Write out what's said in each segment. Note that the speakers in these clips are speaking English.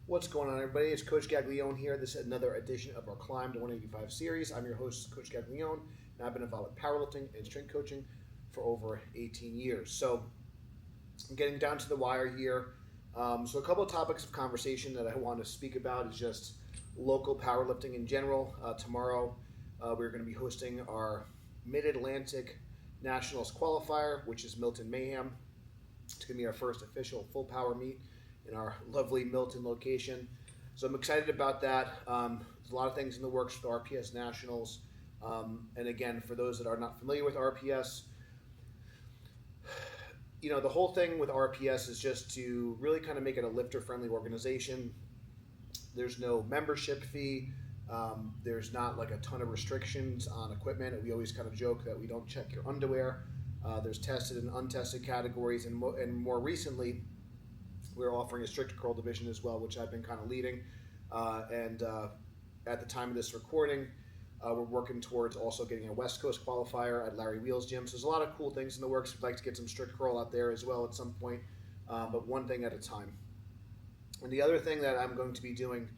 What's going on, everybody? It's Coach Gaglione here. This is another edition of our Climb to 185 series. I'm your host, Coach Gaglione, and I've been involved with powerlifting and strength coaching for over 18 years. So I'm getting down to the wire here. So a couple of topics of conversation that I want to speak about is just local powerlifting in general. Tomorrow we're going to be hosting our Mid-Atlantic Nationals qualifier, which is Milton Mayhem. It's going to be our first official full power meet in our lovely Milton location. So I'm excited about that. There's a lot of things in the works with RPS Nationals. And again, for those that are not familiar with RPS, the whole thing with RPS is just to really kind of make it a lifter-friendly organization. There's no membership fee. There's not like a ton of restrictions on equipment. We always kind of joke that we don't check your underwear. There's tested and untested categories, and more recently, we're offering a strict curl division as well, which I've been kind of leading. And at the time of this recording, we're working towards also getting a West Coast qualifier at Larry Wheels Gym. So there's a lot of cool things in the works. We'd like to get some strict curl out there as well at some point, but one thing at a time. And the other thing that I'm going to be doing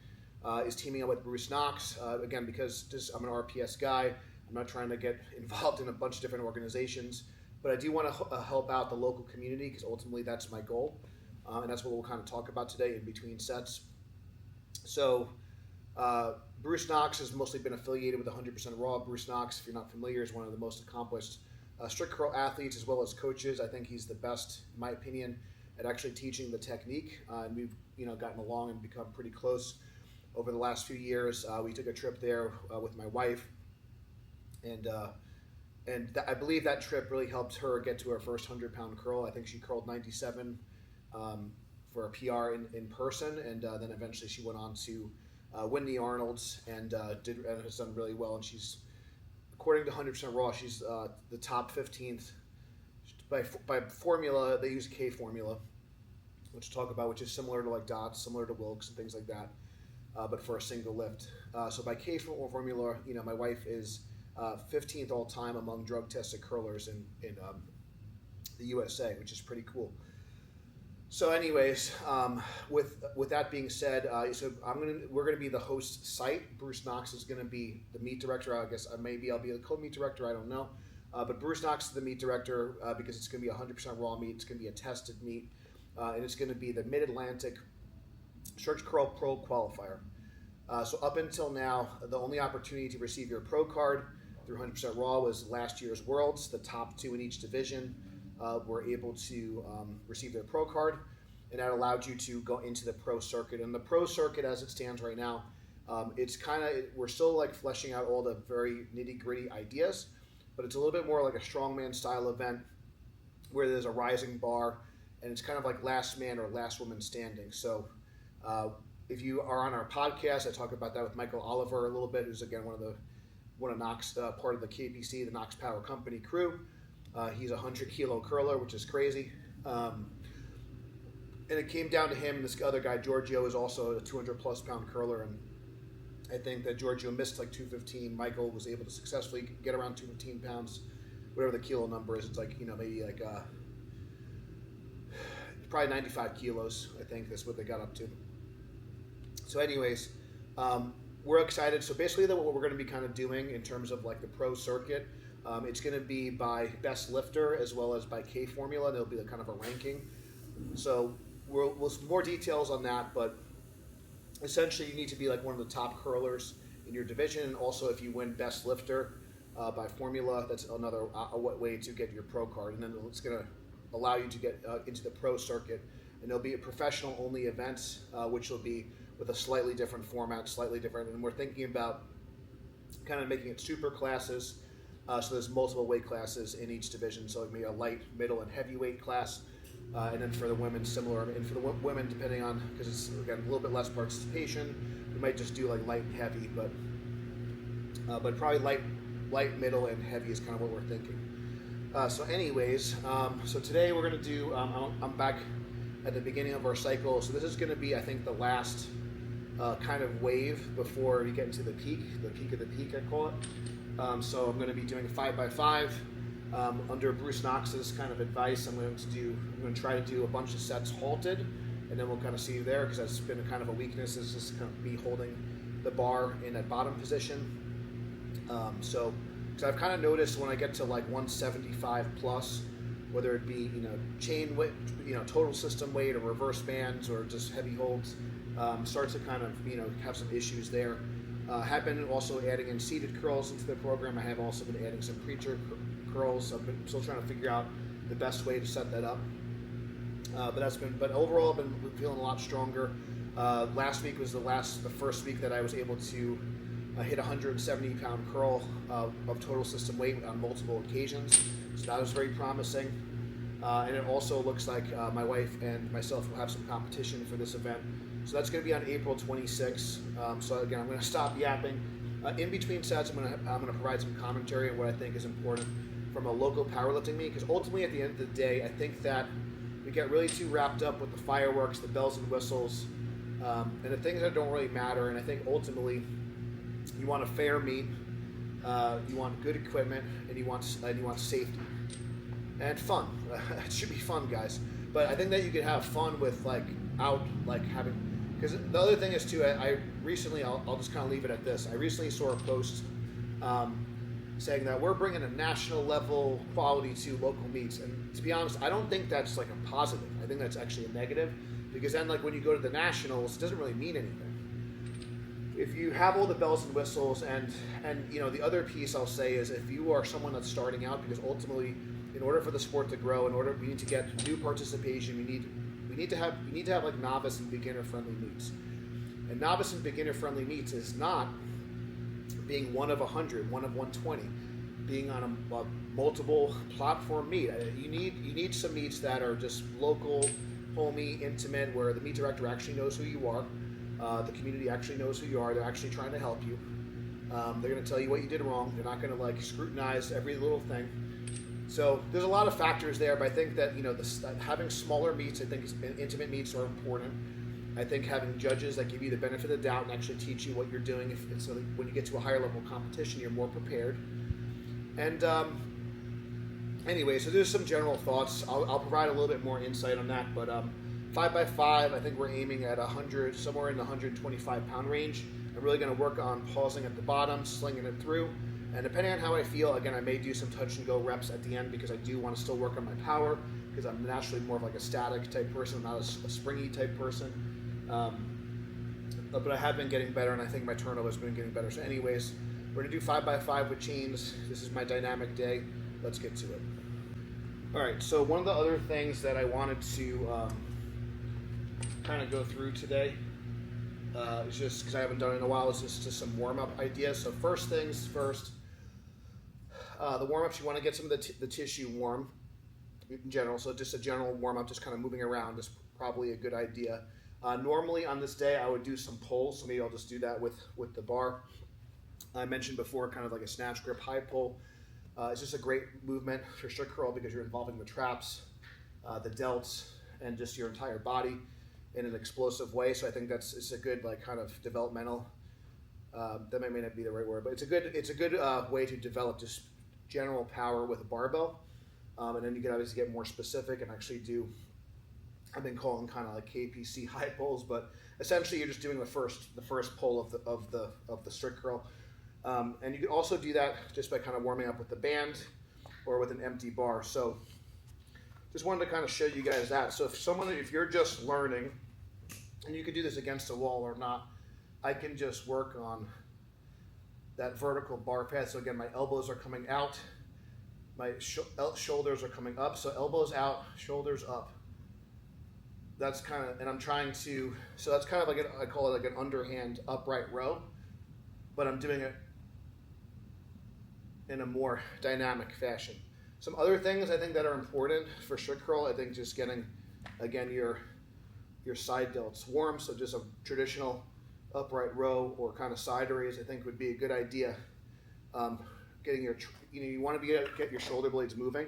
is teaming up with Bruce Knox. Again, because I'm an RPS guy, I'm not trying to get involved in a bunch of different organizations, but I do want to help out the local community because ultimately that's my goal. And that's what we'll kind of talk about today in between sets. So Bruce Knox has mostly been affiliated with 100% Raw. Bruce Knox, if you're not familiar, is one of the most accomplished strict curl athletes as well as coaches. I think he's the best, in my opinion, at actually teaching the technique. And we've gotten along and become pretty close over the last few years. We took a trip there with my wife, and I believe that trip really helped her get to her first 100-pound curl. I think she curled 97 for a PR in person, and then eventually she went on to win the Arnold's and has done really well. And she's, according to 100% Raw, she's the top 15th by formula. They use a K formula, which we'll talk about, which is similar to like DOTS, similar to Wilks and things like that, but for a single lift. So by K formula, my wife is 15th all time among drug tested curlers in the USA, which is pretty cool. So anyways, with that being said, we're gonna be the host site. Bruce Knox is gonna be the meet director. I guess maybe I'll be the co-meet director. I don't know, but Bruce Knox is the meet director because it's gonna be a 100% Raw meet. It's gonna be a tested meet, and it's gonna be the Mid-Atlantic Strict Curl Pro Qualifier. So up until now, the only opportunity to receive your pro card through 100% Raw was last year's Worlds. The top two in each division were able to receive their pro card, and that allowed you to go into the pro circuit. And the pro circuit, as it stands right now, we're still like fleshing out all the very nitty gritty ideas, but it's a little bit more like a strongman style event where there's a rising bar, and it's kind of like last man or last woman standing. So if you are on our podcast, I talk about that with Michael Oliver a little bit, who's again one of Knox, part of the KPC, the Knox Power Company crew. He's a 100-kilo curler, which is crazy. And it came down to him and this other guy, Giorgio, is also a 200-plus pound curler. And I think that Giorgio missed like 215. Michael was able to successfully get around 215 pounds, whatever the kilo number is. It's like, maybe like probably 95 kilos, I think. That's what they got up to. So anyways, we're excited. So basically what we're going to be kind of doing in terms of like the pro circuit, it's going to be by best lifter as well as by K formula. There'll be a kind of a ranking. So we'll more details on that, but essentially you need to be like one of the top curlers in your division. And also if you win best lifter by formula, that's another way to get your pro card. And then it's going to allow you to get into the pro circuit. And there'll be a professional only events, which will be with a slightly different format, slightly different. And we're thinking about kind of making it super classes. So there's multiple weight classes in each division. So maybe a light, middle, and heavyweight class. And then for the women, similar. And for the women, depending on, because it's, again, a little bit less participation, we might just do like light and heavy. But probably light, middle, and heavy is kind of what we're thinking. So anyways, so today we're going to do, I'm back at the beginning of our cycle. So this is going to be, I think, the last kind of wave before you get into the peak of the peak, I call it. So I'm going to be doing 5x5 under Bruce Knox's kind of advice. I'm going to try to do a bunch of sets halted and then we'll kind of see there, because that's been kind of a weakness, is just kind of me holding the bar in a bottom position. So I've kind of noticed when I get to like 175 plus, whether it be chain weight, total system weight, or reverse bands, or just heavy holds, starts to kind of have some issues there. Have been also adding in seated curls into the program. I have also been adding some preacher curls. I've been still trying to figure out the best way to set that up. But overall, I've been feeling a lot stronger. Last week was the first week that I was able to hit 170-pound curl of total system weight on multiple occasions. So that was very promising. And it also looks like my wife and myself will have some competition for this event. So that's going to be on April 26th. So again, I'm going to stop yapping. In between sets, I'm going to provide some commentary on what I think is important from a local powerlifting meet, because ultimately at the end of the day, I think that we get really too wrapped up with the fireworks, the bells and whistles, and the things that don't really matter. And I think ultimately you want a fair meet, you want good equipment, and you want safety and fun. It should be fun, guys. But I think that you could have fun with having. Because the other thing is too, I recently, I'll just kind of leave it at this. I recently saw a post saying that we're bringing a national level quality to local meets, and to be honest, I don't think that's like a positive. I think that's actually a negative, because then when you go to the nationals, it doesn't really mean anything. If you have all the bells and whistles, and the other piece I'll say is, if you are someone that's starting out, because ultimately, in order for the sport to grow, we need to get new participation. We need to have like novice and beginner friendly meets. And novice and beginner friendly meets is not being one of 100, one of 120, being on a multiple platform meet. You need some meets that are just local, homey, intimate, where the meet director actually knows who you are, the community actually knows who you are. They're actually trying to help you. They're going to tell you what you did wrong. They're not going to scrutinize every little thing. So there's a lot of factors there, but I think that having smaller meets, I think intimate meets are important. I think having judges that give you the benefit of the doubt and actually teach you what you're doing, so that when you get to a higher level competition, you're more prepared. And anyway, so there's some general thoughts. I'll provide a little bit more insight on that, but 5x5, I think we're aiming at 100, somewhere in the 125-pound range. I'm really going to work on pausing at the bottom, slinging it through. And depending on how I feel, again, I may do some touch and go reps at the end, because I do want to still work on my power, because I'm naturally more of like a static type person, not a springy type person. But I have been getting better, and I think my turnover has been getting better. So anyways, we're going to do 5x5 with chains. This is my dynamic day. Let's get to it. All right, so one of the other things that I wanted to kind of go through today, is just because I haven't done it in a while, is just some warm-up ideas. So first things first, the warm-ups, you want to get some of the tissue warm in general. So just a general warm-up, just kind of moving around is probably a good idea. Normally on this day, I would do some pulls, so maybe I'll just do that with the bar. I mentioned before, kind of like a snatch grip high pull. It's just a great movement for strict curl, because you're involving the traps, the delts, and just your entire body in an explosive way. So I think it's a good kind of developmental. That may not be the right word, but it's a good way to develop just general power with a barbell, and then you can obviously get more specific and actually do. I've been calling kind of like KPC high pulls, but essentially you're just doing the first pull of the strict curl, and you can also do that just by kind of warming up with the band or with an empty bar. So just wanted to kind of show you guys that. So if you're just learning, and you can do this against a wall or not, I can just work on that vertical bar path. So again, my elbows are coming out, my shoulders are coming up. So elbows out, shoulders up. That's kind of, and I'm trying to, so that's kind of like, I call it like an underhand upright row, but I'm doing it in a more dynamic fashion. Some other things I think that are important for strict curl, I think just getting, again, your side delts warm. So just a traditional upright row or kind of side raise, I think would be a good idea. Getting your, you want to get your shoulder blades moving.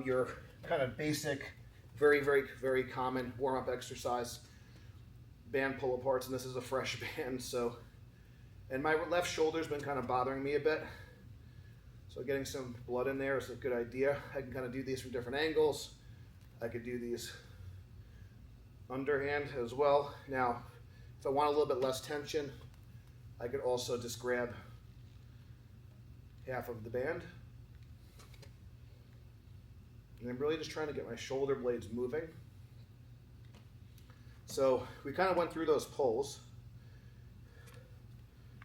Your kind of basic, very, very, very common warm-up exercise, band pull aparts, and this is a fresh band. So, and my left shoulder's been kind of bothering me a bit. So getting some blood in there is a good idea. I can kind of do these from different angles. I could do these underhand as well. Now, if I want a little bit less tension, I could also just grab half of the band. And I'm really just trying to get my shoulder blades moving. So we kind of went through those pulls.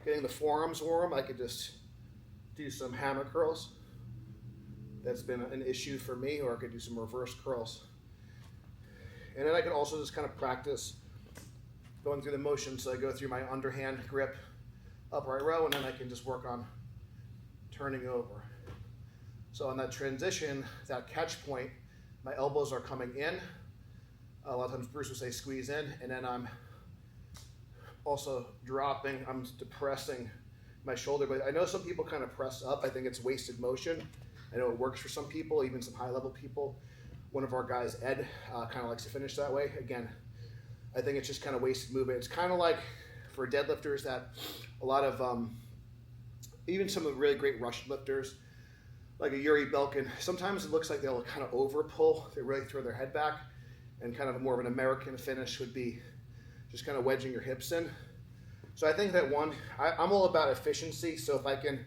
Getting the forearms warm, I could just do some hammer curls. That's been an issue for me, or I could do some reverse curls. And then I could also just kind of practice going through the motion. So I go through my underhand grip, upright row, and then I can just work on turning over. So on that transition, that catch point, my elbows are coming in. A lot of times Bruce would say squeeze in, and then I'm also dropping, I'm depressing my shoulder blade. I know some people kind of press up. I think it's wasted motion. I know it works for some people, even some high level people. One of our guys, Ed, kind of likes to finish that way. Again, I think it's just kind of wasted movement. It's kind of like for deadlifters that a lot of, even some of the really great Russian lifters, like a Yuri Belkin, sometimes it looks like they'll kind of over pull. They really throw their head back, and kind of more of an American finish would be just kind of wedging your hips in. So I think that I'm all about efficiency. So if I can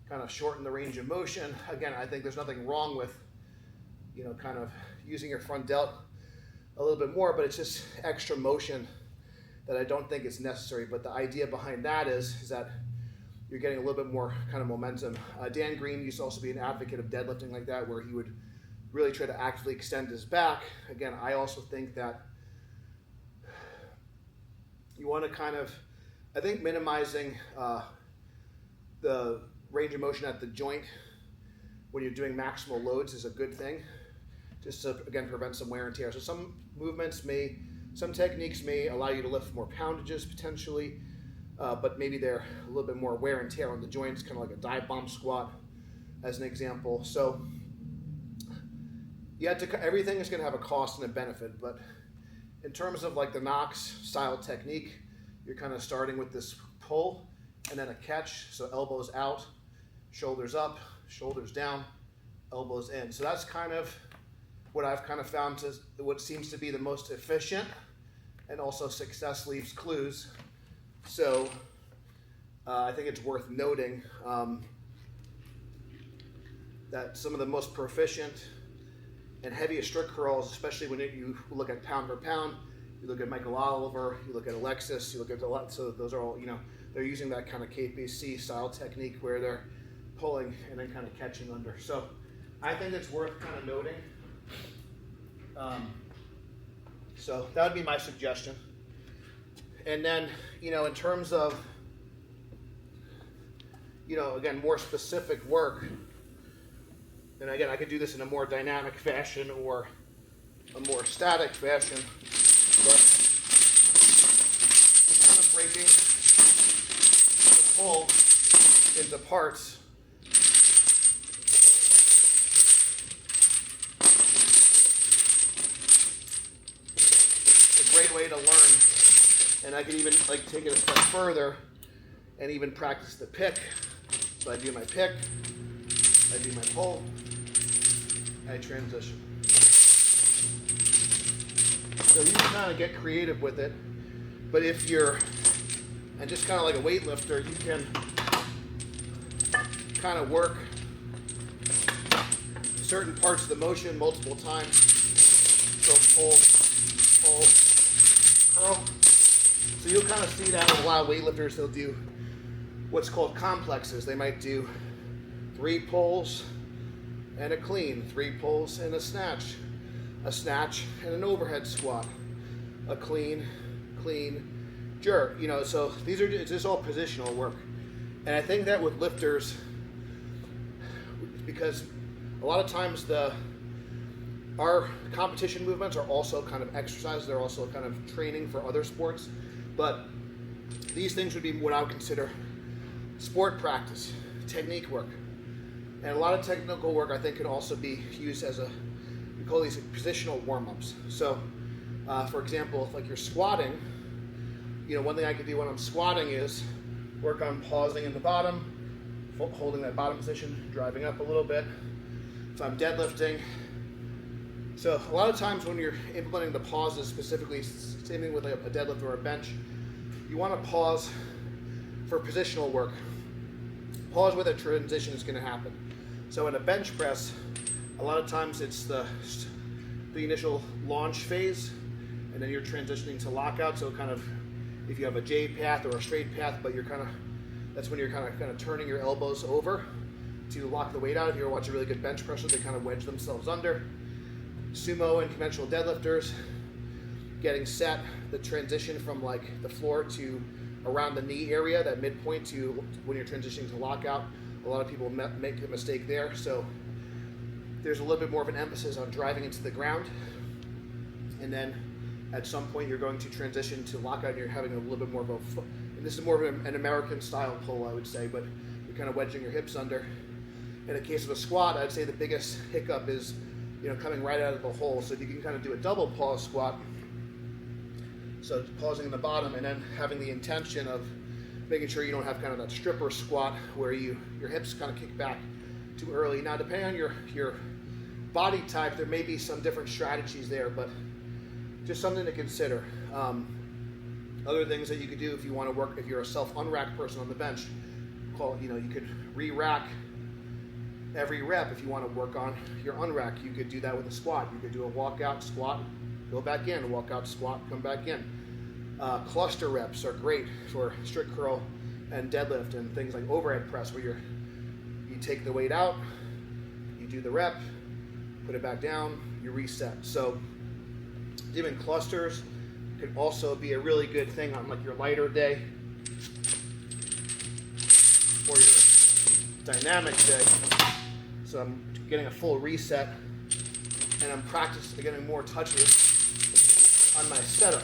kind of shorten the range of motion, again, I think there's nothing wrong with, kind of using your front delt a little bit more, but it's just extra motion that I don't think is necessary. But the idea behind that is that you're getting a little bit more kind of momentum. Dan Green used to also be an advocate of deadlifting like that, where he would really try to actively extend his back. Again, I also think that you want to kind of, I think minimizing the range of motion at the joint when you're doing maximal loads is a good thing, just to, again, prevent some wear and tear. So some some techniques may allow you to lift more poundages potentially, but maybe they're a little bit more wear and tear on the joints, kind of like a dive bomb squat as an example. So everything is going to have a cost and a benefit, but in terms of like the Knox style technique, you're kind of starting with this pull and then a catch. So elbows out, shoulders up, shoulders down, elbows in. So that's kind of what I've kind of found to what seems to be the most efficient, and also success leaves clues. So I think it's worth noting that some of the most proficient and heaviest strict curls, especially when you look at pound for pound, you look at Michael Oliver, you look at Alexis, you look at so those are all, they're using that kind of KPC style technique where they're pulling and then kind of catching under. So I think it's worth kind of noting. So that would be my suggestion. And then, in terms of, again, more specific work, and again, I could do this in a more dynamic fashion or a more static fashion, but I'm kind of breaking the pull into parts. It's a great way to learn, and I could even take it a step further and even practice the pick. So I do my pick, I do my pull, I transition. So you can kind of get creative with it, but if you're, and just kind of like a weightlifter, you can kind of work certain parts of the motion multiple times. So pull, curl. So you'll kind of see that with a lot of weightlifters. They'll do what's called complexes. They might do 3 pulls and a clean, 3 pulls and a snatch and an overhead squat, a clean, jerk. So it's just all positional work. And I think that with lifters, because a lot of times our competition movements are also kind of exercises. They're also kind of training for other sports. But these things would be what I would consider sport practice, technique work. And a lot of technical work, I think, can also be used as we call these positional warm-ups. So, for example, if you're squatting, one thing I can do when I'm squatting is work on pausing in the bottom, holding that bottom position, driving up a little bit. If I'm deadlifting, So a lot of times when you're implementing the pauses, specifically same thing with a deadlift or a bench, you want to pause for positional work. Pause where the transition is going to happen. So in a bench press, a lot of times it's the initial launch phase, and then you're transitioning to lockout. So kind of if you have a J path or a straight path, but that's when you're kind of turning your elbows over to lock the weight out. If you ever watch a really good bench presser, they kind of wedge themselves under. Sumo and conventional deadlifters, getting set, the transition from like the floor to around the knee area, that midpoint to when you're transitioning to lockout. A lot of people make a mistake there. So there's a little bit more of an emphasis on driving into the ground. And then at some point you're going to transition to lockout and you're having a little bit more of a foot. And this is more of an American style pull, I would say, but you're kind of wedging your hips under. In the case of a squat, I'd say the biggest hiccup is coming right out of the hole. So you can kind of do a double pause squat. So pausing in the bottom and then having the intention of making sure you don't have kind of that stripper squat where your hips kind of kick back too early. Now, depending on your body type, there may be some different strategies there, but just something to consider. Other things that you could do if you want to work, if you're a self-unrack person on the bench, you could re-rack every rep. If you want to work on your unrack, you could do that with a squat. You could do a walkout, squat, go back in, walkout, squat, come back in. Cluster reps are great for strict curl and deadlift and things like overhead press, where you take the weight out, you do the rep, put it back down, you reset. So doing clusters could also be a really good thing on like your lighter day or your dynamic day. So I'm getting a full reset and I'm practicing getting more touches on my setup.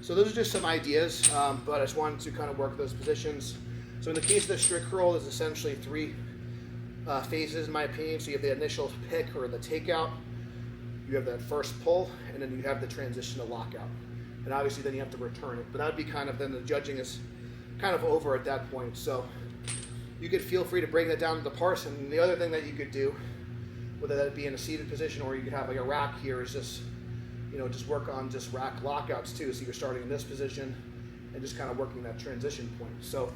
So those are just some ideas, but I just wanted to kind of work those positions. So in the case of the strict curl, there's essentially three phases in my opinion. So you have the initial pick or the takeout, you have that first pull, and then you have the transition to lockout. And obviously then you have to return it. But that would be kind of, then the judging is kind of over at that point. So you could feel free to break that down to the parts. And the other thing that you could do, whether that be in a seated position or you could have like a rack here, is just work on just rack lockouts too. So you're starting in this position and just kind of working that transition point. So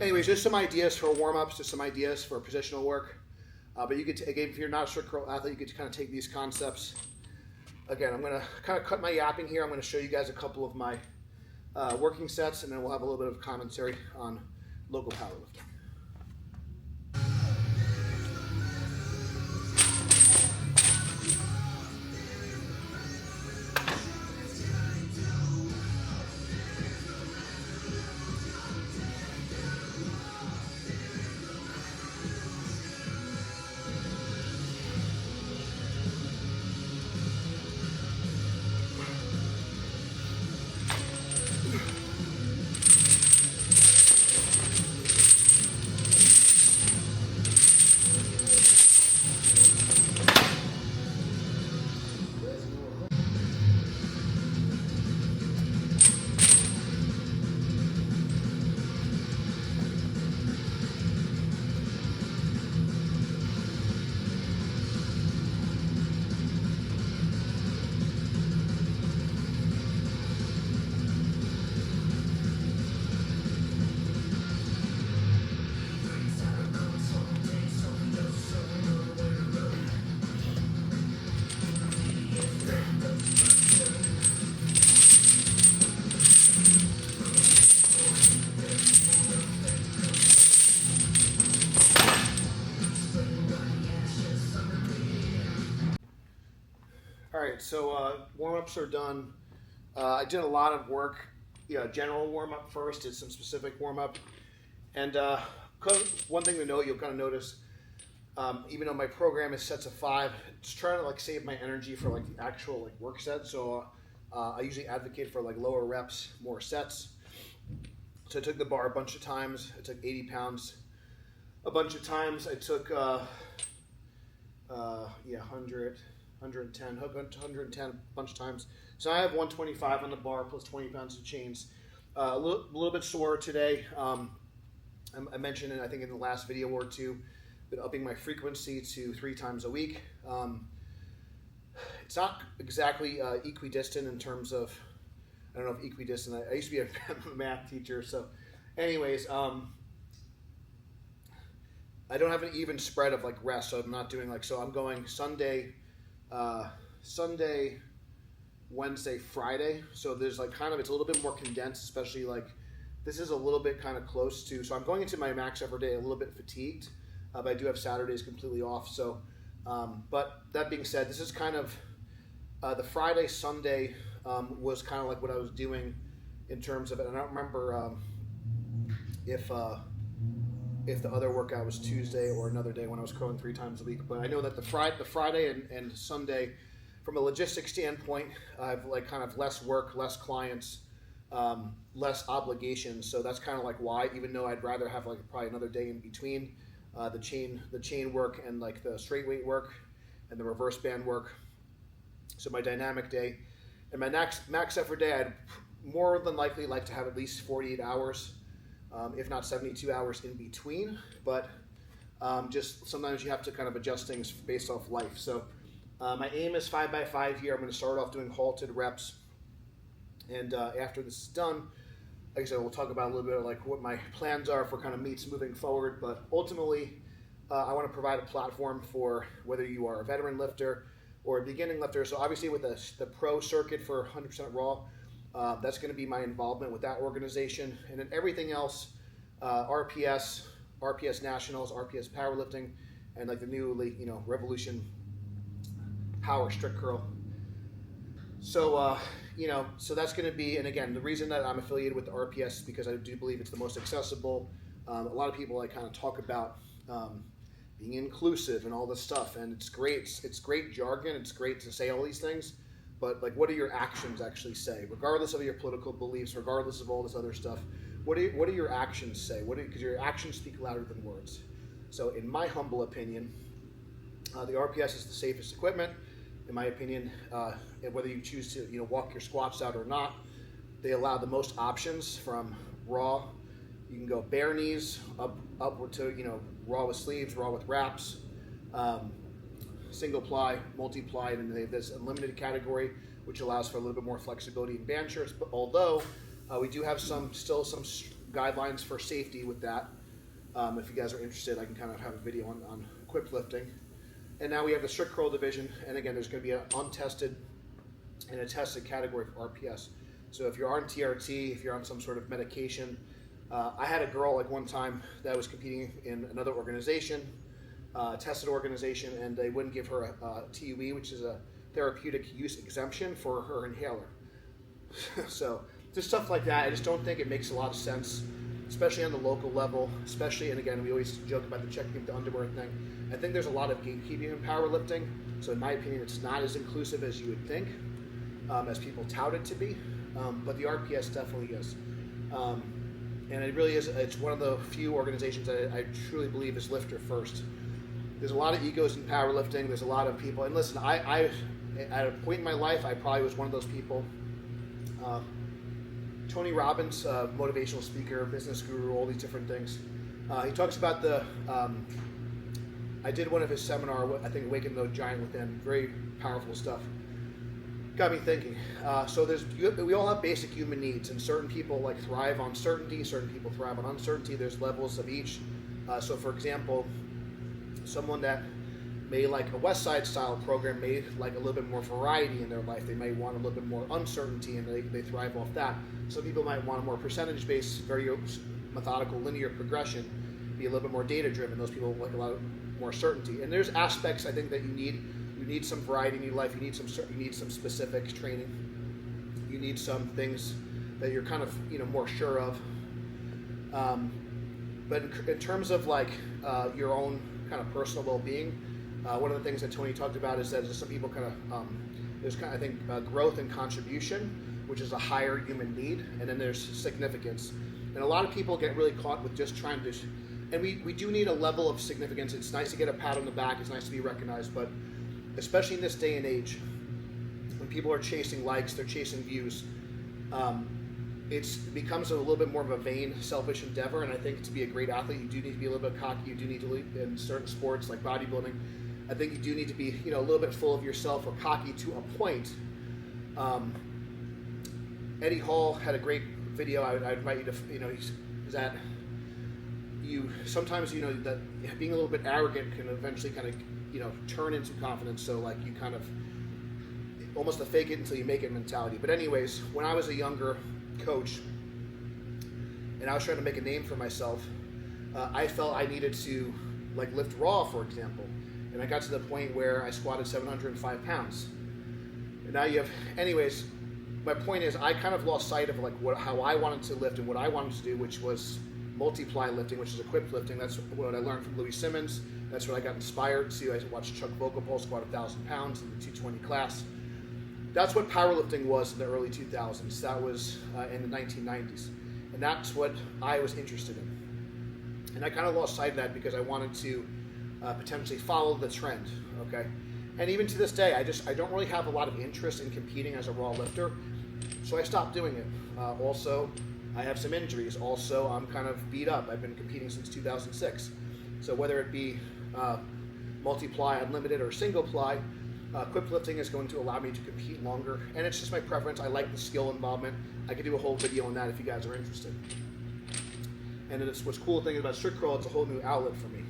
anyways, just some ideas for warm-ups, just some ideas for positional work. But you could, again, if you're not a strict curl athlete, you could kind of take these concepts. Again, I'm going to kind of cut my yapping here. I'm going to show you guys a couple of my working sets, and then we'll have a little bit of commentary on local powerlifting. Alright, so warm-ups are done. I did a lot of work, general warm-up first, did some specific warm-up. And one thing to note, you'll kind of notice, even though my program is sets of 5, it's trying to save my energy for the actual work set. So I usually advocate for lower reps, more sets. So I took the bar a bunch of times. I took 80 pounds a bunch of times. I took 100, 110, 110 a bunch of times. So I have 125 on the bar plus 20 pounds of chains. A little bit sore today. I mentioned it, I think, in the last video or two. been upping my frequency to 3 times a week. It's not exactly equidistant in terms of, I don't know if equidistant, I used to be a math teacher, so anyways, I don't have an even spread of like rest, so I'm not doing like, so I'm going Sunday, Wednesday, Friday, so there's like kind of, it's a little bit more condensed, especially like, this is a little bit kind of close to, so I'm going into my max effort day a little bit fatigued, but I do have Saturdays completely off, so, but that being said, this is kind of, the Friday, Sunday was kind of like what I was doing in terms of it. And I don't remember if the other workout was Tuesday or another day when I was curling 3 times a week. But I know that the Friday and Sunday, from a logistics standpoint, I've like kind of less work, less clients, less obligations. So that's kind of like why, even though I'd rather have like probably another day in between the chain work and like the straight weight work and the reverse band work. So my dynamic day and my max effort day, I'd more than likely like to have at least 48 hours, if not 72 hours in between. But just sometimes you have to kind of adjust things based off life. So my aim is 5x5 here. I'm going to start off doing halted reps. And after this is done, like I said, we'll talk about a little bit of like what my plans are for kind of meets moving forward. But ultimately, I want to provide a platform for whether you are a veteran lifter or a beginning lifter. So obviously with the pro circuit for 100% raw, that's going to be my involvement with that organization. And then everything else, RPS Nationals, RPS Powerlifting, and like the new, Revolution Power Strict Curl. So, so that's going to be, and again, the reason that I'm affiliated with the RPS is because I do believe it's the most accessible. A lot of people like kind of talk about being inclusive and all this stuff, and it's great. It's great jargon. It's great to say all these things, but like, what do your actions actually say? Regardless of your political beliefs, regardless of all this other stuff, what do your actions say? Because your actions speak louder than words. So, in my humble opinion, the RPS is the safest equipment. In my opinion, whether you choose to walk your squats out or not, they allow the most options from raw. You can go bare knees upward to raw with sleeves, raw with wraps, single ply, multi-ply, and then they have this unlimited category, which allows for a little bit more flexibility in band shirts. But although we do have still some guidelines for safety with that. If you guys are interested, I can kind of have a video on equipped lifting. And now we have the strict curl division, and again, there's going to be an untested and a tested category for RPS. So if you're on TRT, if you're on some sort of medication, I had a girl like one time that was competing in another organization, tested organization, and they wouldn't give her a TUE, which is a therapeutic use exemption for her inhaler. So just stuff like that, I just don't think it makes a lot of sense, especially on the local level, and again, we always joke about the checking of the underwear thing. I think there's a lot of gatekeeping in powerlifting, so in my opinion, it's not as inclusive as you would think, as people tout it to be, but the RPS definitely is. And it really is, it's one of the few organizations that I truly believe is lifter first. There's a lot of egos in powerlifting, there's a lot of people, and listen, I at a point in my life, I probably was one of those people. Tony Robbins, motivational speaker, business guru, all these different things. He talks about I did one of his seminar, I think Awaken the Giant Within, very powerful stuff. Got me thinking. So we all have basic human needs, and certain people like thrive on certainty, certain people thrive on uncertainty. There's levels of each. So for example, someone that may like a West Side style program may like a little bit more variety in their life. They may want a little bit more uncertainty, and they thrive off that. Some people might want a more percentage-based, very methodical, linear progression, be a little bit more data-driven. Those people like a lot more certainty. And there's aspects I think that you need. You need some variety in your life. You need some specific training. You need some things that you're kind of more sure of. But in terms of like your own kind of personal well-being, one of the things that Tony talked about is that some people kind of there's kind of, I think growth and contribution, which is a higher human need, and then there's significance. And a lot of people get really caught with just trying to. And we do need a level of significance. It's nice to get a pat on the back. It's nice to be recognized. But especially in this day and age, when people are chasing likes, they're chasing views, it becomes a little bit more of a vain, selfish endeavor. And I think to be a great athlete, you do need to be a little bit cocky. You do need to, in certain sports like bodybuilding, I think you do need to be, a little bit full of yourself or cocky to a point. Eddie Hall had a great video. I invite you to, is that you sometimes, that being a little bit arrogant can eventually kind of, turn into confidence. So like you kind of almost a fake it until you make it mentality. But anyways, when I was a younger coach and I was trying to make a name for myself, I felt I needed to like lift raw, for example. And I got to the point where I squatted 705 pounds. And now you have, anyways, my point is I kind of lost sight of like how I wanted to lift and what I wanted to do, which was multiply lifting, which is equipped lifting. That's what I learned from Louis Simmons. That's what I got inspired to. I watched Chuck Vocapol squat 1,000 pounds in the 220 class. That's what powerlifting was in the early 2000s. That was in the 1990s. And that's what I was interested in. And I kind of lost sight of that because I wanted to potentially follow the trend, okay? And even to this day, I don't really have a lot of interest in competing as a raw lifter, so I stopped doing it. Also, I have some injuries. Also, I'm kind of beat up. I've been competing since 2006. So whether it be multiply, unlimited, or single ply, equipped lifting is going to allow me to compete longer, and it's just my preference. I like the skill involvement. I could do a whole video on that if you guys are interested. And it's what's cool thing about strict crawl, it's a whole new outlet for me.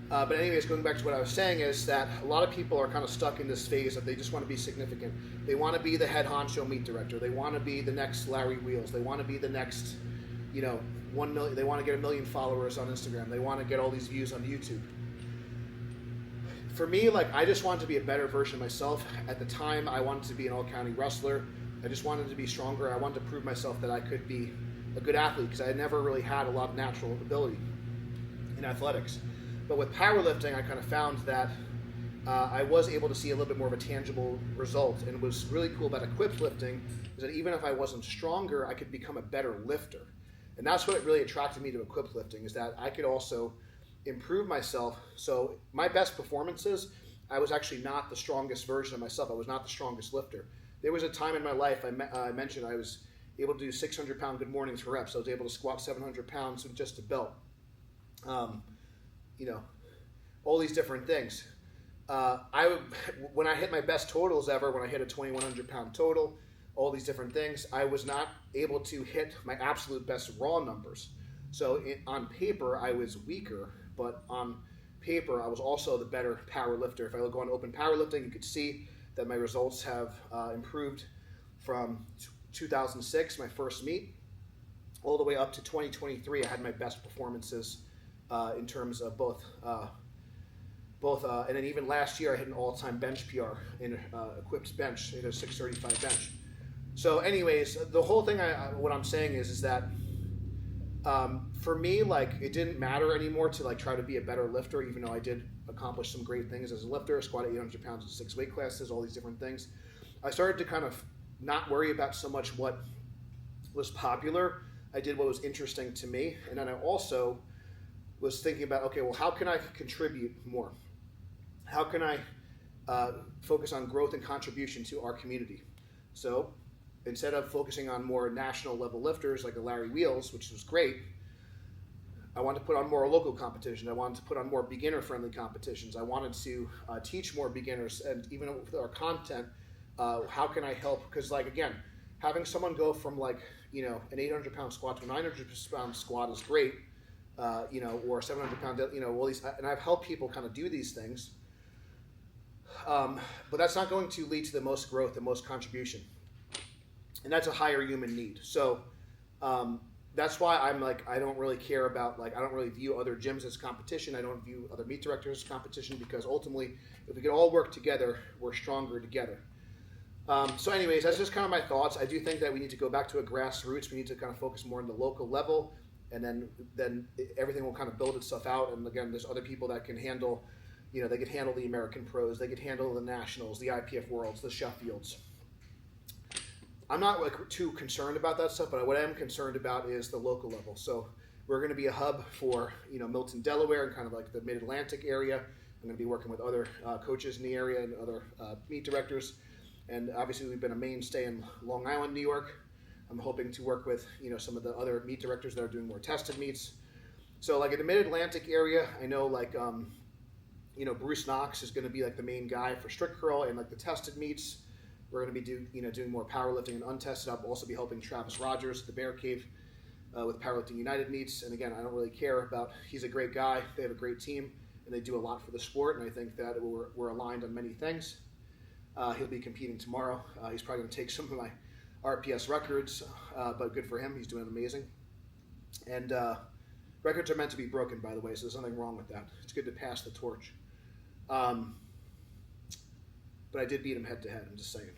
But anyways, going back to what I was saying is that a lot of people are kind of stuck in this phase that they just want to be significant. They want to be the head honcho meet director. They want to be the next Larry Wheels. They want to be the next, 1 million. They want to get 1 million followers on Instagram. They want to get all these views on YouTube. For me, like, I just wanted to be a better version of myself. At the time, I wanted to be an all-county wrestler. I just wanted to be stronger. I wanted to prove myself that I could be a good athlete because I had never really had a lot of natural ability in athletics. But with powerlifting, I kind of found that I was able to see a little bit more of a tangible result. And what's really cool about equipped lifting is that even if I wasn't stronger, I could become a better lifter. And that's what really attracted me to equipped lifting, is that I could also improve myself. So my best performances, I was actually not the strongest version of myself. I was not the strongest lifter. There was a time in my life, I mentioned I was able to do 600-pound good mornings for reps. I was able to squat 700 pounds with just a belt. All these different things. When I hit my best totals ever, when I hit a 2,100 pound total, all these different things, I was not able to hit my absolute best raw numbers. So on paper, I was weaker, but on paper, I was also the better power lifter. If I look on open powerlifting, you could see that my results have improved from 2006, my first meet, all the way up to 2023. I had my best performances in terms of both, and then even last year I hit an all-time bench PR in equipped bench. I hit a 635 bench. So, anyways, the whole thing, what I'm saying is that for me, like, it didn't matter anymore to like try to be a better lifter, even though I did accomplish some great things as a lifter. Squatted 800 pounds in 6 weight classes, all these different things. I started to kind of not worry about so much what was popular. I did what was interesting to me, and then I also was thinking about, okay, well, how can I contribute more? How can I focus on growth and contribution to our community? So instead of focusing on more national level lifters like a Larry Wheels, which was great, I wanted to put on more local competition. I wanted to put on more beginner friendly competitions. I wanted to teach more beginners, and even with our content, how can I help? Because, like, again, having someone go from like, an 800 pound squat to a 900 pound squat is great. Or 700 pound, all these, and I've helped people kind of do these things. But that's not going to lead to the most growth, the most contribution. And that's a higher human need. So that's why I'm like, I don't really care about, like, I don't really view other gyms as competition. I don't view other meet directors as competition, because ultimately, if we can all work together, we're stronger together. So anyways, that's just kind of my thoughts. I do think that we need to go back to a grassroots. We need to kind of focus more on the local level. And then everything will kind of build itself out. And again, there's other people that can handle, they could handle the American pros, they could handle the nationals, the IPF worlds, the Sheffields. I'm not like too concerned about that stuff, but what I am concerned about is the local level. So we're going to be a hub for, Milton, Delaware, and kind of like the Mid-Atlantic area. I'm going to be working with other coaches in the area and other meet directors. And obviously we've been a mainstay in Long Island, New York. I'm hoping to work with, some of the other meet directors that are doing more tested meets. So like in the Mid-Atlantic area, I know like, Bruce Knox is going to be like the main guy for strict curl and like the tested meets. We're going to be doing more powerlifting and untested. I'll also be helping Travis Rogers, the Bear Cave, with Powerlifting United meets. And again, I don't really care about, he's a great guy. They have a great team and they do a lot for the sport. And I think that we're aligned on many things. He'll be competing tomorrow. He's probably going to take some of my RPS records, but good for him. He's doing amazing. And records are meant to be broken, by the way, so there's nothing wrong with that. It's good to pass the torch. But I did beat him head to head, I'm just saying.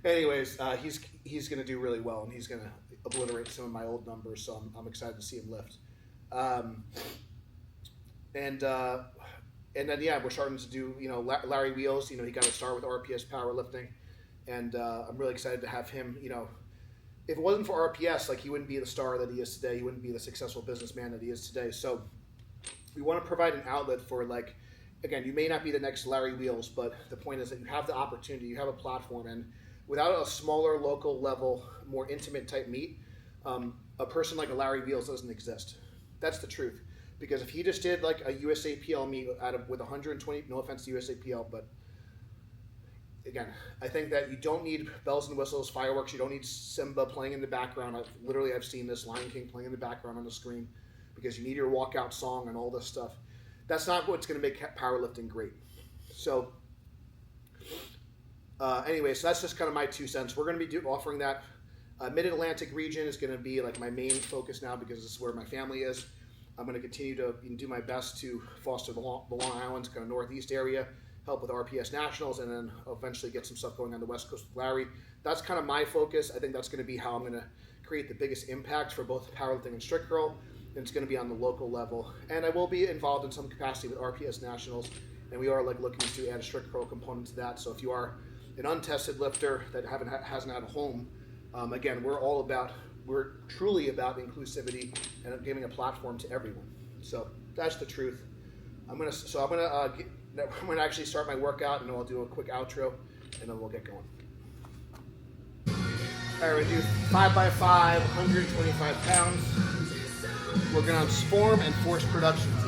Anyways, he's going to do really well, and he's going to obliterate some of my old numbers, so I'm excited to see him lift. And then, yeah, we're starting to do, Larry Wheels, he got to start with RPS powerlifting, and I'm really excited to have him, if it wasn't for RPS, like, he wouldn't be the star that he is today. He wouldn't be the successful businessman that he is today. So we want to provide an outlet for, like, again, you may not be the next Larry Wheels, but the point is that you have the opportunity, you have a platform, and without a smaller, local level, more intimate type meet, a person like a Larry Wheels doesn't exist. That's the truth. Because if he just did like a USAPL meet with 120, no offense to USAPL, but again, I think that you don't need bells and whistles, fireworks. You don't need Simba playing in the background. I've seen this Lion King playing in the background on the screen because you need your walkout song and all this stuff. That's not what's going to make powerlifting great. So anyway, so that's just kind of my 2 cents. We're going to be offering that. Mid-Atlantic region is going to be like my main focus now because this is where my family is. I'm going to continue to do my best to foster the Long Island kind of northeast area, help with RPS Nationals, and then eventually get some stuff going on the West Coast with Larry. That's kind of my focus. I think that's going to be how I'm going to create the biggest impact for both powerlifting and strict curl. And it's going to be on the local level. And I will be involved in some capacity with RPS Nationals, and we are like looking to add a strict curl component to that. So if you are an untested lifter that hasn't had a home, again, we're truly about inclusivity and giving a platform to everyone. So that's the truth. I'm gonna actually start my workout, and then I'll do a quick outro, and then we'll get going. All right, we're gonna do 5x5, 125 pounds. We're gonna form and force production today.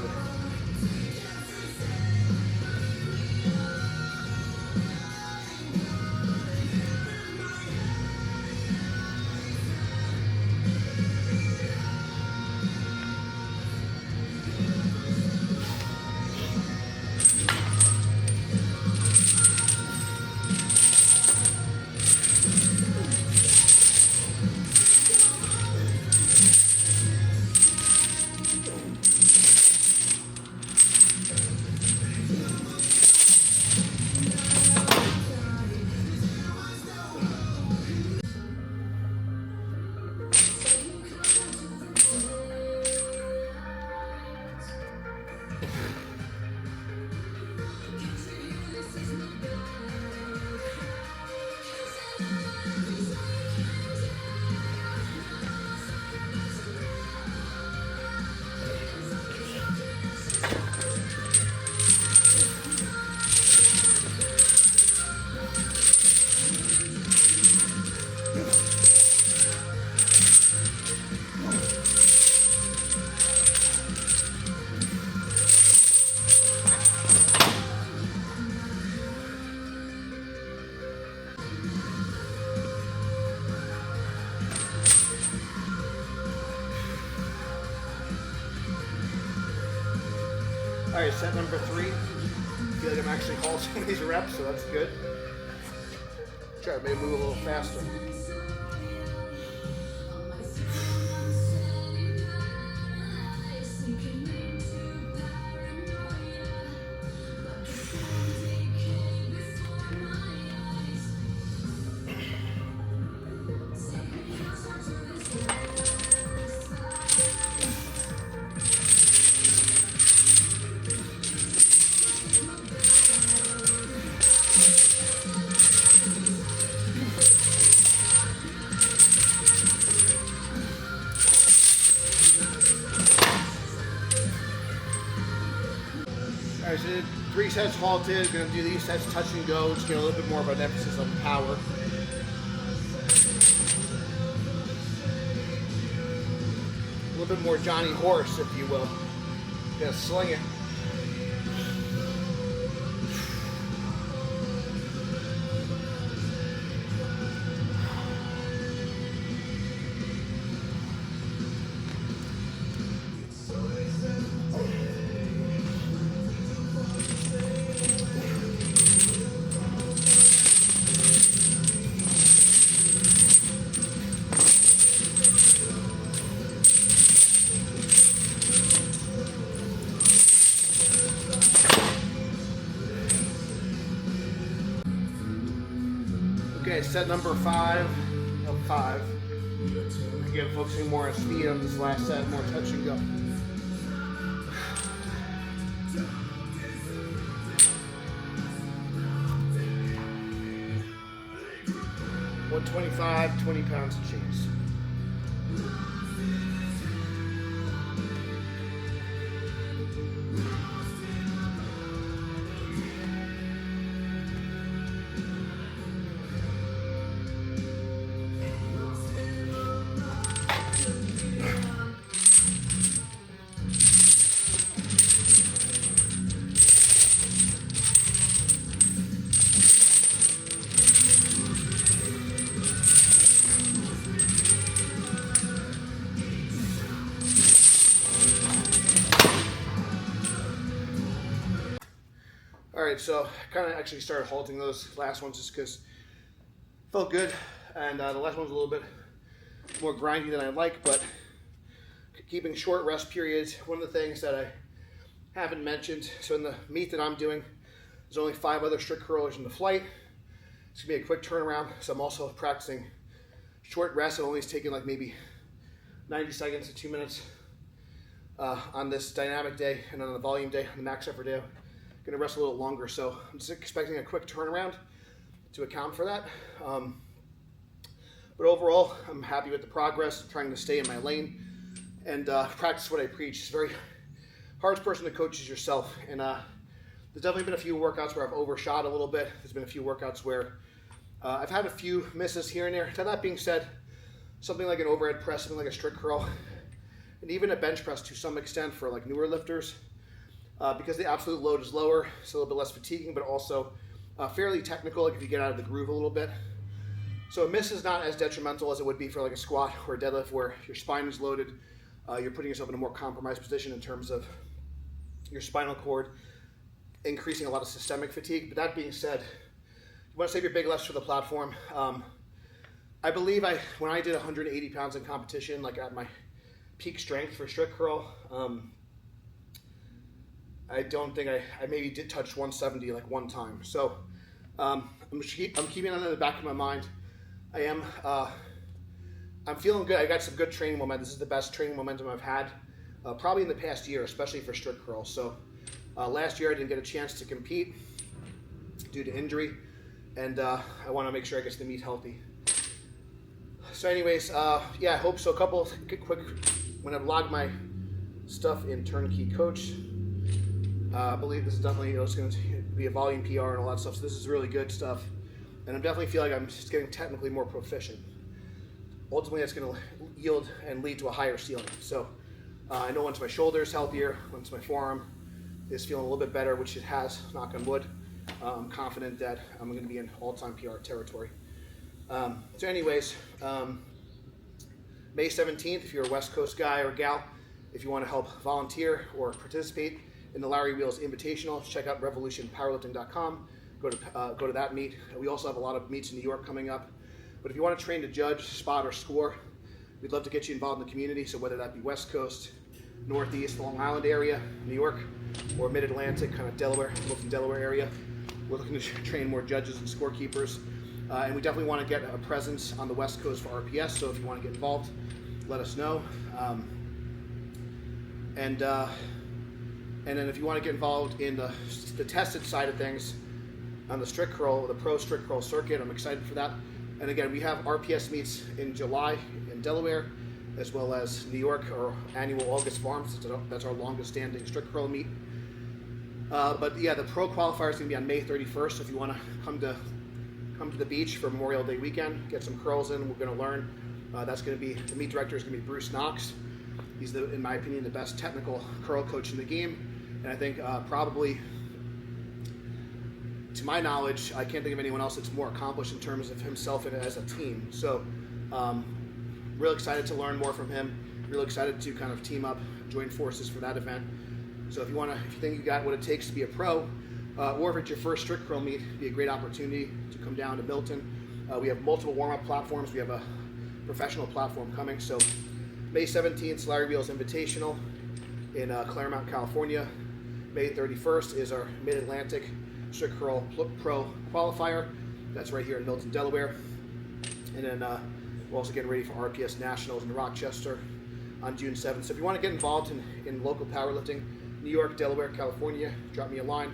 All right, set number 3. I feel like I'm actually calling some of these reps, so that's good. Try to maybe move a little faster. Alright, so 3 sets halted. Gonna do these sets touch and go, just get a little bit more of an emphasis on power. little bit more Johnny Horse, if you will. Gonna sling it. Okay, set number 5 of 5. Again, focusing more on speed on this last set, more touch and go. 125, 20 pounds of cheese. All right, so I kind of actually started halting those last ones just because it felt good, and the last one was a little bit more grindy than I like, but keeping short rest periods, one of the things that I haven't mentioned, so in the meet that I'm doing, there's only 5 other strict curlers in the flight. It's gonna be a quick turnaround, so I'm also practicing short rest. It only is taking like maybe 90 seconds to 2 minutes on this dynamic day, and on the volume day, on the max effort day, I'm gonna rest a little longer. So I'm just expecting a quick turnaround to account for that. But overall, I'm happy with the progress. I'm trying to stay in my lane and practice what I preach. It's very hardest person to coach is yourself. And there's definitely been a few workouts where I've overshot a little bit. There's been a few workouts where I've had a few misses here and there. That being said, something like an overhead press, something like a strict curl, and even a bench press to some extent for like newer lifters, because the absolute load is lower, it's a little bit less fatiguing, but also fairly technical, like if you get out of the groove a little bit. So a miss is not as detrimental as it would be for like a squat or a deadlift where your spine is loaded. You're putting yourself in a more compromised position in terms of your spinal cord, increasing a lot of systemic fatigue. But that being said, you want to save your big lifts for the platform. I believe when I did 180 pounds in competition, like at my peak strength for strict curl, I don't think I maybe did touch 170 like one time. So I'm keeping it in the back of my mind. I'm feeling good. I got some good training momentum. This is the best training momentum I've had probably in the past year, especially for strict curl. So last year I didn't get a chance to compete due to injury, and I want to make sure I get to the meet healthy. So anyways, yeah, I hope so. A couple quick, when I log my stuff in Turnkey Coach, I believe this is definitely, it's going to be a volume PR and all that stuff. So this is really good stuff, and I definitely feel like I'm just getting technically more proficient. Ultimately, that's going to yield and lead to a higher ceiling. So I know once my shoulder is healthier, once my forearm is feeling a little bit better, which it has, knock on wood, I'm confident that I'm going to be in all-time PR territory. So anyways, May 17th, if you're a West Coast guy or gal, if you want to help volunteer or participate in the Larry Wheels Invitational, check out revolutionpowerlifting.com. Go to that meet. We also have a lot of meets in New York coming up. But if you want to train to judge, spot, or score, we'd love to get you involved in the community. So whether that be West Coast, Northeast, Long Island area, New York, or Mid-Atlantic, kind of Delaware, Wilton, Delaware area, we're looking to train more judges and scorekeepers. And we definitely want to get a presence on the West Coast for RPS. So if you want to get involved, let us know. And then if you want to get involved in the tested side of things on the strict curl, the pro strict curl circuit, I'm excited for that. And again, we have RPS meets in July in Delaware, as well as New York, our annual August Farms. That's our longest standing strict curl meet. But yeah, the pro qualifier is going to be on May 31st. So if you want to come to the beach for Memorial Day weekend, get some curls in, we're going to learn. That's going to be, the meet director is going to be Bruce Knox. He's, in my opinion, the best technical curl coach in the game. And I think probably, to my knowledge, I can't think of anyone else that's more accomplished in terms of himself and as a team. So real excited to learn more from him. Really excited to kind of team up, join forces for that event. So if you think you got what it takes to be a pro, or if it's your first strict curl meet, it'd be a great opportunity to come down to Milton. We have multiple warm-up platforms. We have a professional platform coming. So May 17th, Larry Wheels Invitational in Claremont, California. May 31st is our Mid-Atlantic Strict Curl Pro Qualifier. That's right here in Milton, Delaware. And then we're also getting ready for RPS Nationals in Rochester on June 7th. So if you want to get involved in local powerlifting, New York, Delaware, California, drop me a line.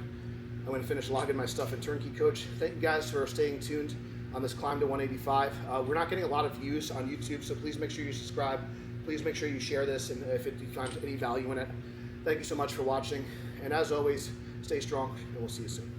I'm going to finish logging my stuff in Turnkey Coach. Thank you guys for staying tuned on this climb to 185. We're not getting a lot of views on YouTube, so please make sure you subscribe. Please make sure you share this, and if you find any value in it. Thank you so much for watching. And as always, stay strong, and we'll see you soon.